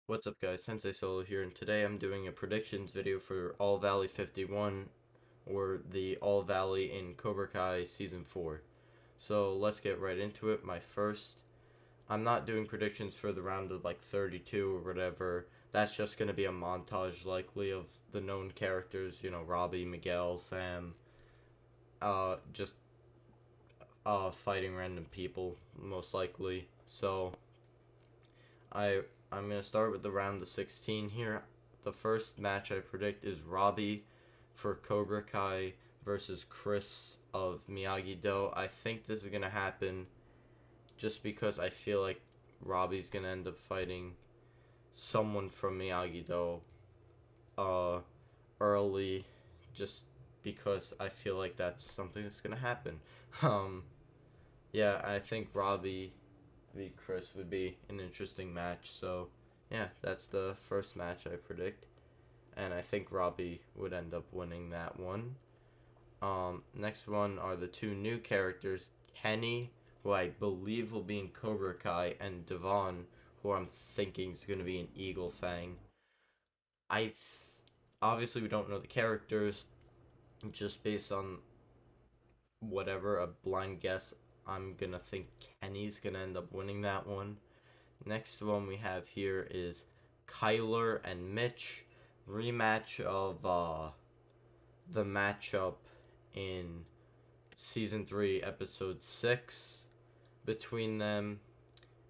What's up guys, SenseiSolo here, and today I'm doing a predictions video for All Valley 51, or the All Valley in Cobra Kai Season 4. So let's get right into it. I'm not doing predictions for the round of like 32 or whatever. That's just going to be a montage likely of the known characters, Robbie, Miguel, Sam, just fighting random people, most likely. So I I'm gonna start with the round of 16 here. The first match I predict is Robbie for Cobra Kai versus Chris of Miyagi-Do. I think this is gonna happen just because I feel like Robbie's gonna end up fighting someone from Miyagi-Do uh early, just because I feel like that's something that's gonna happen. Um yeah, I think Robbie v. Chris would be an interesting match. So, yeah, that's the first match I predict. And I think Robbie would end up winning that one. Next one are the two new characters, Kenny, who I believe will be in Cobra Kai, and Devon, who I'm thinking is going to be in Eagle Fang. I th- Obviously we don't know the characters, just based on whatever a blind guess. I'm gonna think Kenny's gonna end up winning that one. Next one we have here is Kyler and Mitch, rematch of the matchup in season 3 episode 6 between them,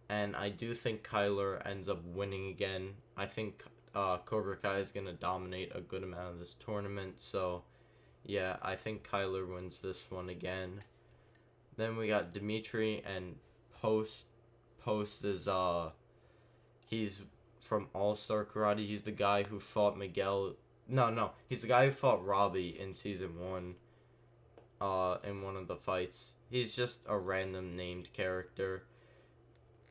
and I do think Kyler ends up winning again. I think Cobra Kai is going to dominate a good amount of this tournament, so yeah, I think Kyler wins this one again. Then we got Dimitri and Post. Post is he's from All Star Karate. He's the guy who fought Miguel. No, he's the guy who fought Robbie in season 1. In one of the fights. He's just a random named character.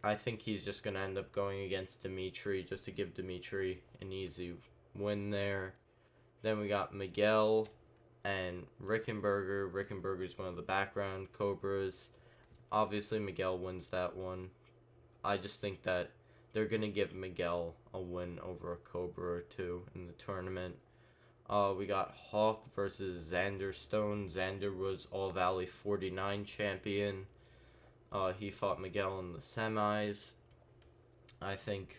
I think he's just gonna end up going against Dimitri just to give Dimitri an easy win there. Then we got Miguel and Rickenberger. Rickenberger's one of the background Cobras. Obviously, Miguel wins that one. I just think that they're gonna give Miguel a win over a Cobra or two in the tournament. We got Hawk versus Xander Stone. Xander was All Valley 49 champion. He fought Miguel in the semis. I think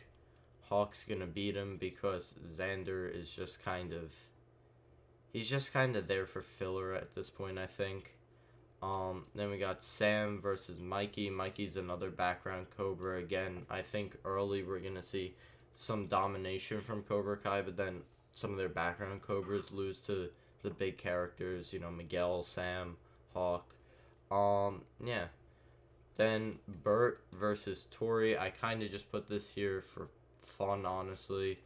Hawk's gonna beat him because Xander is just he's just kind of there for filler at this point, I think. Then we got Sam versus Mikey. Mikey's another background Cobra again. I think early we're gonna see some domination from Cobra Kai, but then some of their background Cobras lose to the big characters, Miguel, Sam, Hawk. Yeah. Then Bert versus Tori. I kind of just put this here for fun, honestly.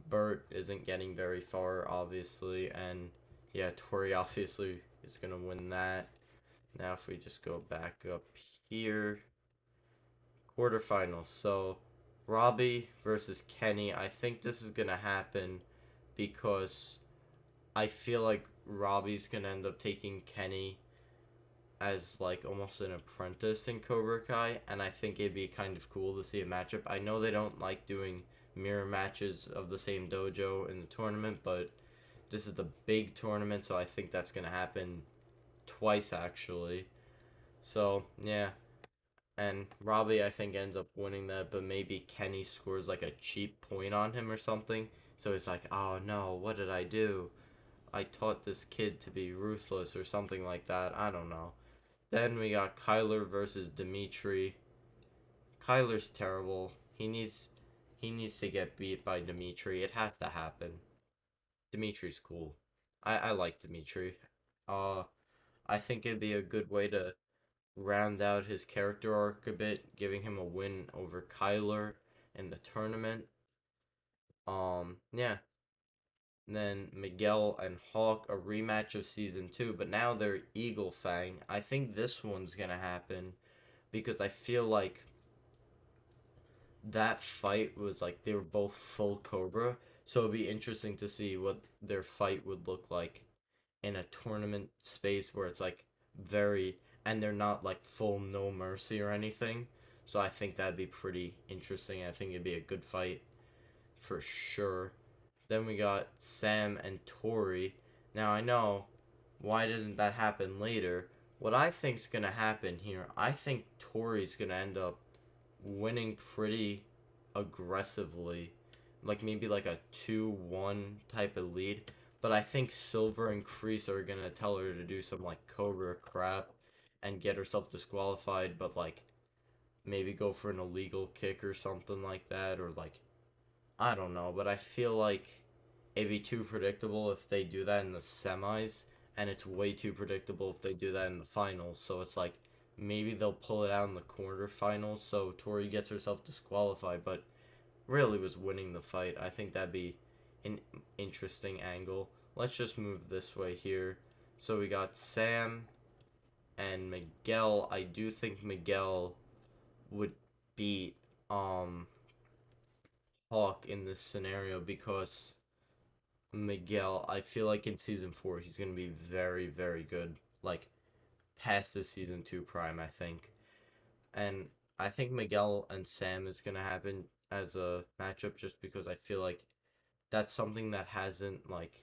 Bert isn't getting very far, obviously, and yeah, Tori obviously is gonna win that. Now, if we just go back up here, quarterfinals. So, Robbie versus Kenny. I think this is gonna happen because I feel like Robbie's gonna end up taking Kenny as like almost an apprentice in Cobra Kai, and I think it'd be kind of cool to see a matchup. I know they don't like doing mirror matches of the same dojo in the tournament, but this is the big tournament, so I think that's gonna happen twice actually. So yeah, and Robbie I think ends up winning that, but maybe Kenny scores like a cheap point on him or something. So he's like, oh no, what did I do? I taught this kid to be ruthless or something like that. I don't know. Then we got Kyler versus Dimitri. Kyler's terrible. He needs to get beat by Dimitri. It has to happen. Dimitri's cool. I like Dimitri. Uh I think it'd be a good way to round out his character arc a bit, giving him a win over Kyler in the tournament. Yeah. And then Miguel and Hawk, a rematch of season 2, but now they're Eagle Fang. I think this one's gonna happen because I feel like that fight was like they were both full Cobra, so it'd be interesting to see what their fight would look like in a tournament space where it's like very, and they're not like full no mercy or anything. So I think that'd be pretty interesting. I think it'd be a good fight. for sure. Then we got Sam and Tori. Now I know, why doesn't that happen later? What I think's gonna happen here, I think Tori's gonna end up winning pretty aggressively, like maybe like a 2-1 type of lead. But I think Silver and Kreese are gonna tell her to do some like Cobra crap and get herself disqualified, but like maybe go for an illegal kick or something like that, or like I don't know. But I feel like it'd be too predictable if they do that in the semis, and it's way too predictable if they do that in the finals. So it's like maybe they'll pull it out in the quarterfinals, so Tori gets herself disqualified, but really was winning the fight. I think that'd be an interesting angle. Let's just move this way here. So we got Sam and Miguel. I do think Miguel would beat Hawk in this scenario because Miguel, I feel like in season 4 he's gonna be very, very good. Like past the season 2 prime, I think. And I think Miguel and Sam is gonna happen as a matchup just because I feel like that's something that hasn't like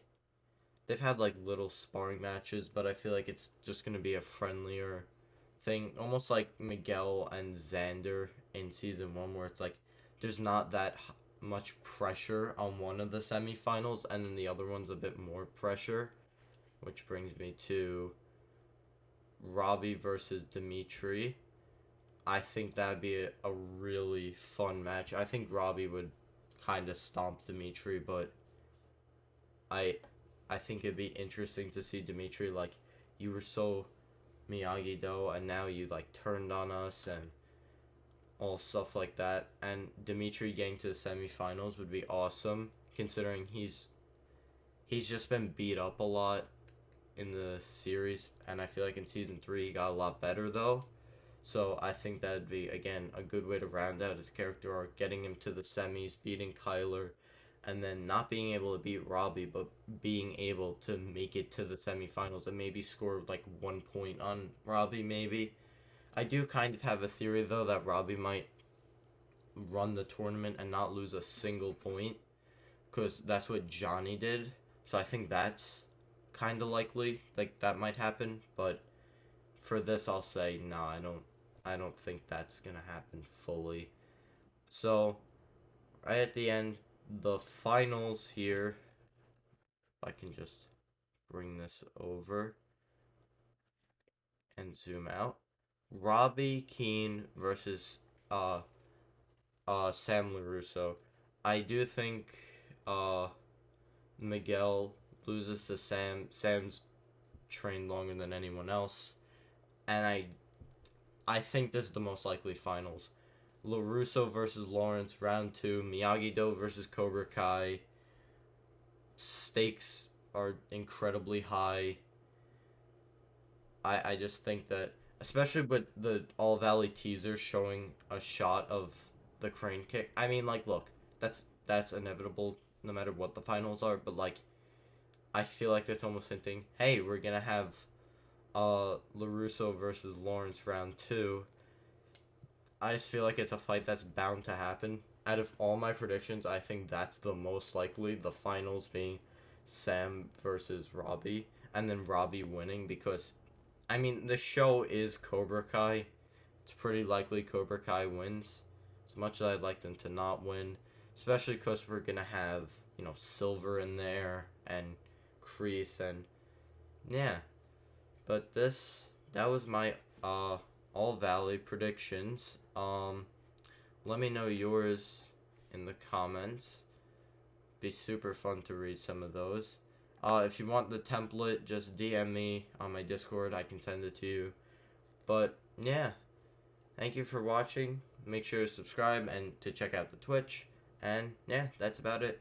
they've had like little sparring matches, but I feel like it's just gonna be a friendlier thing, almost like Miguel and Xander in season 1, where it's like there's not that much pressure on one of the semifinals, and then the other one's a bit more pressure, which brings me to Robbie versus Dimitri. I think that'd be a really fun match. I think Robbie would kind of stomp Dimitri, but I I think it'd be interesting to see Dimitri like you were so Miyagi-Do and now you like turned on us and all stuff like that. And Dimitri getting to the semifinals would be awesome considering he's just been beat up a lot in the series, and I feel like in season 3 he got a lot better though. So I think that'd be again a good way to round out his character arc, getting him to the semis, beating Kyler, and then not being able to beat Robbie, but being able to make it to the semifinals and maybe score like 1 point on Robbie. Maybe I do kind of have a theory though that Robbie might run the tournament and not lose a single point because that's what Johnny did. So I think that's kind of likely, like that might happen. But for this, I'll say no. I don't think that's gonna happen fully. So right at the end, the finals here. If I can just bring this over and zoom out. Robbie Keane versus Sam LaRusso. I do think uh Miguel loses to Sam. Sam's trained longer than anyone else, and I think this is the most likely finals. LaRusso versus Lawrence, round 2. Miyagi-Do versus Cobra Kai. Stakes are incredibly high. I just think that, especially with the All Valley teaser showing a shot of the crane kick. I mean, like, look, that's inevitable no matter what the finals are. But like, I feel like that's almost hinting, hey, we're gonna have LaRusso versus Lawrence round 2. I just feel like it's a fight that's bound to happen. Out of all my predictions, I think that's the most likely. The finals being Sam versus Robbie, and then Robbie winning because, I mean, the show is Cobra Kai. It's pretty likely Cobra Kai wins. As much as I'd like them to not win, especially because we're gonna have Silver in there and Kreese and yeah. But that was my All Valley predictions. Let me know yours in the comments. Be super fun to read some of those. If you want the template, just DM me on my Discord. I can send it to you. But yeah, thank you for watching. Make sure to subscribe and to check out the Twitch. And yeah, that's about it.